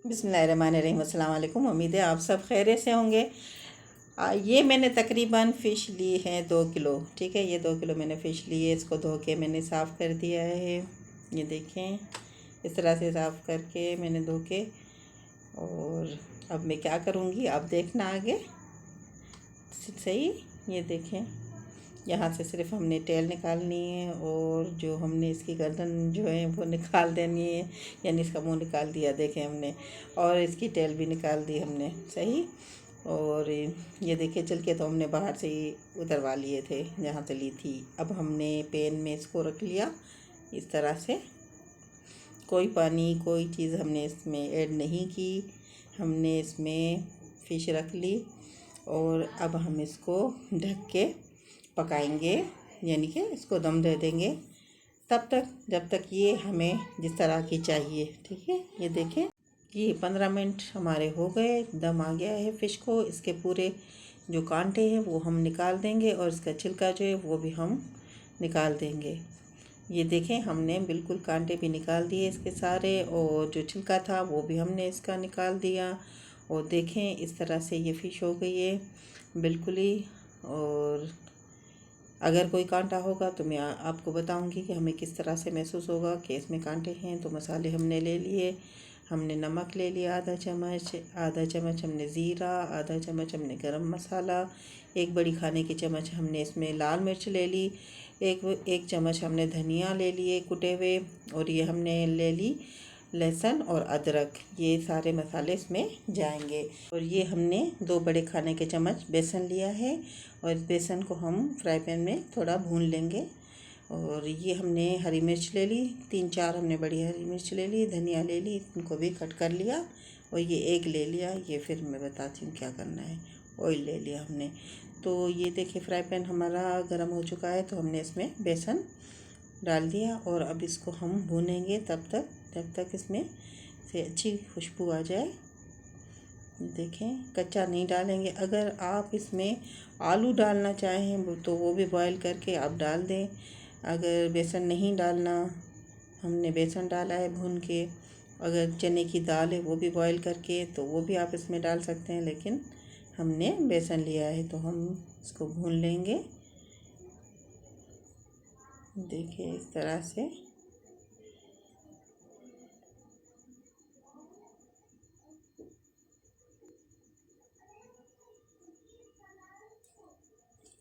बिस्मिल्लाहिर्रहमानिर्रहीम। अस्सलाम वालेकुम। उम्मीद है आप सब खैरियत से होंगे। ये मैंने तकरीबन फ़िश ली है 2 किलो। ठीक है, ये 2 किलो मैंने फ़िश ली है। इसको धो के मैंने साफ़ कर दिया है। ये देखें, इस तरह से साफ़ करके मैंने धो के, और अब मैं क्या करूँगी आप देखना आगे। सही, ये देखें, यहाँ से सिर्फ हमने टेल निकालनी है और जो हमने इसकी गर्दन जो है वो निकाल देनी है, यानी इसका मुंह निकाल दिया देखें हमने, और इसकी टेल भी निकाल दी हमने। सही, और ये देखिए चल के तो हमने बाहर से ही उतरवा लिए थे जहाँ से ली थी। अब हमने पैन में इसको रख लिया इस तरह से। कोई पानी कोई चीज़ हमने इसमें ऐड नहीं की। हमने इसमें फ़िश रख ली और अब हम इसको ढक के पकाएंगे, यानी कि इसको दम दे देंगे तब तक जब तक ये हमें जिस तरह की चाहिए। ठीक है, ये देखें, ये 15 मिनट हमारे हो गए, दम आ गया है फ़िश को। इसके पूरे जो कांटे हैं वो हम निकाल देंगे और इसका छिलका जो है वो भी हम निकाल देंगे। ये देखें, हमने बिल्कुल कांटे भी निकाल दिए इसके सारे, और जो छिलका था वो भी हमने इसका निकाल दिया। और देखें, इस तरह से ये फ़िश हो गई है बिल्कुल ही। और अगर कोई कांटा होगा तो मैं आपको बताऊंगी कि हमें किस तरह से महसूस होगा कि इसमें कांटे हैं। तो मसाले हमने ले लिए। हमने नमक ले लिया आधा चम्मच हमने ज़ीरा, आधा चम्मच हमने गरम मसाला, एक बड़ी खाने की चम्मच हमने इसमें लाल मिर्च ले ली, एक चम्मच हमने धनिया ले लिए कुटे हुए, और ये हमने ले ली लहसुन और अदरक। ये सारे मसाले इसमें जाएंगे। और ये हमने 2 बड़े खाने के चम्मच बेसन लिया है, और इस बेसन को हम फ्राई पैन में थोड़ा भून लेंगे। और ये हमने हरी मिर्च ले ली, 3-4 हमने बड़ी हरी मिर्च ले ली, धनिया ले ली, इनको भी कट कर लिया, और ये एग ले लिया। ये फिर मैं बताती हूँ क्या करना है। ऑयल ले लिया हमने। तो ये देखिए फ्राई पैन हमारा गर्म हो चुका है, तो हमने इसमें बेसन डाल दिया और अब इसको हम भूनेंगे जब तक इसमें से अच्छी खुशबू आ जाए। देखें, कच्चा नहीं डालेंगे। अगर आप इसमें आलू डालना चाहें तो वो भी बॉईल करके आप डाल दें। अगर बेसन नहीं डालना, हमने बेसन डाला है भून के। अगर चने की दाल है वो भी बॉईल करके, तो वो भी आप इसमें डाल सकते हैं, लेकिन हमने बेसन लिया है तो हम इसको भून लेंगे। देखिए इस तरह से।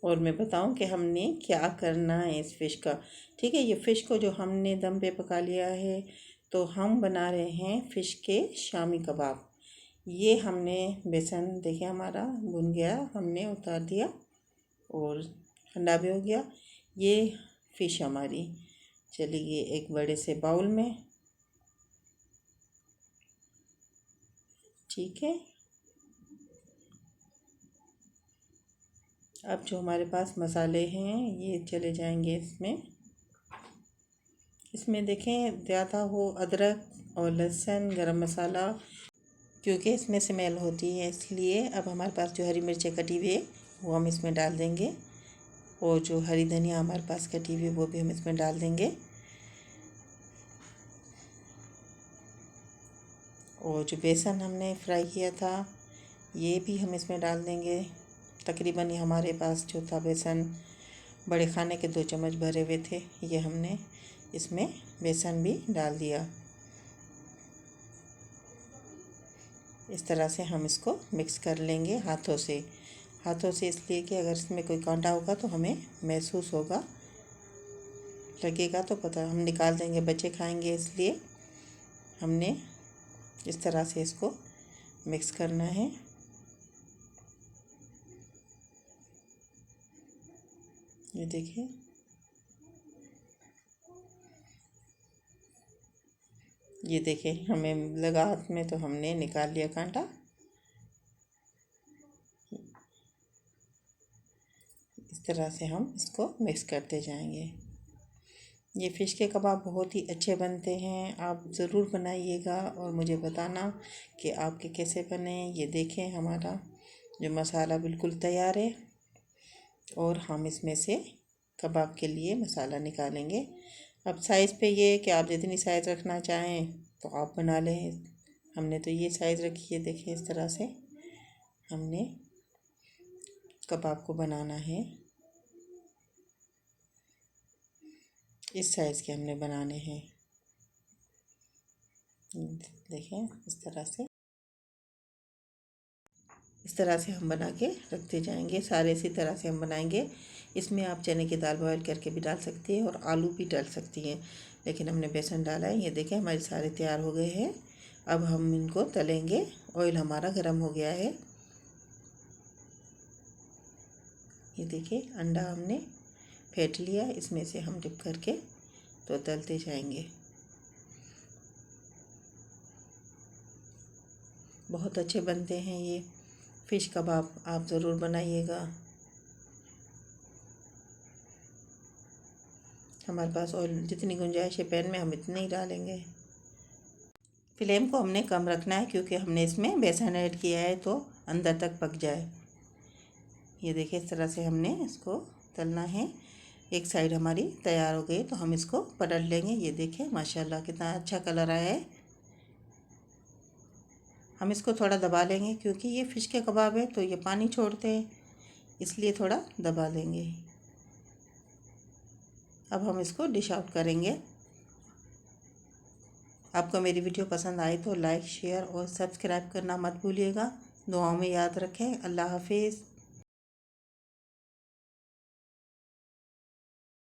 और मैं बताऊं कि हमने क्या करना है इस फ़िश का। ठीक है, ये फ़िश को जो हमने दम पे पका लिया है, तो हम बना रहे हैं फ़िश के शामी कबाब। ये हमने बेसन देखिए हमारा भुन गया, हमने उतार दिया और ठंडा भी हो गया। ये फ़िश हमारी चली गई एक बड़े से बाउल में। ठीक है, अब जो हमारे पास मसाले हैं ये चले जाएंगे इसमें। इसमें देखें, ज़्यादा हो अदरक और लहसुन, गरम मसाला, क्योंकि इसमें स्मेल होती है, इसलिए अब हमारे पास जो हरी मिर्चें कटी हुई है वो हम इसमें डाल देंगे, और जो हरी धनिया हमारे पास कटी हुई है वो भी हम इसमें डाल देंगे। और जो बेसन हमने फ्राई किया था ये भी हम इसमें डाल देंगे। तकरीबन ये हमारे पास जो था बेसन बड़े खाने के 2 चम्मच भरे हुए थे, ये हमने इसमें बेसन भी डाल दिया। इस तरह से हम इसको मिक्स कर लेंगे हाथों से इसलिए कि अगर इसमें कोई कांटा होगा तो हमें महसूस होगा, लगेगा तो पता हम निकाल देंगे, बच्चे खाएंगे, इसलिए हमने इस तरह से इसको मिक्स करना है। ये देखिए, ये देखें, हमें लगा हाथ में तो हमने निकाल लिया कांटा। इस तरह से हम इसको मिक्स करते जाएंगे। ये फ़िश के कबाब बहुत ही अच्छे बनते हैं, आप ज़रूर बनाइएगा और मुझे बताना कि आपके कैसे बने। ये देखें, हमारा जो मसाला बिल्कुल तैयार है, और हम इसमें से कबाब के लिए मसाला निकालेंगे। अब साइज़ पे ये कि आप जितनी साइज़ रखना चाहें तो आप बना लें। हमने तो ये साइज़ रखी है, देखिए इस तरह से हमने कबाब को बनाना है। इस साइज़ के हमने बनाने हैं, देखें इस तरह से हम बना के रखते जाएंगे। सारे इसी तरह से हम बनाएंगे। इसमें आप चने की दाल बॉयल करके भी डाल सकती हैं और आलू भी डाल सकती हैं, लेकिन हमने बेसन डाला है। ये देखें हमारे सारे तैयार हो गए हैं। अब हम इनको तलेंगे। ऑयल हमारा गर्म हो गया है। ये देखिए अंडा हमने फेंट लिया, इसमें से हम डिप करके तो तलते जाएंगे। बहुत अच्छे बनते हैं ये फ़िश कबाब, आप ज़रूर बनाइएगा। हमारे पास ऑयल जितनी गुंजाइश है पैन में, हम इतने ही डालेंगे। फ्लेम को हमने कम रखना है क्योंकि हमने इसमें बेसन ऐड किया है तो अंदर तक पक जाए। ये देखिए इस तरह से हमने इसको तलना है। एक साइड हमारी तैयार हो गई तो हम इसको पलट लेंगे। ये देखिए माशाल्लाह कितना अच्छा कलर आया है। हम इसको थोड़ा दबा लेंगे क्योंकि ये फ़िश के कबाब है तो ये पानी छोड़ते हैं, इसलिए थोड़ा दबा लेंगे। अब हम इसको डिश आउट करेंगे। आपको मेरी वीडियो पसंद आई तो लाइक, शेयर और सब्सक्राइब करना मत भूलिएगा। दुआओं में याद रखें। अल्लाह हाफिज़।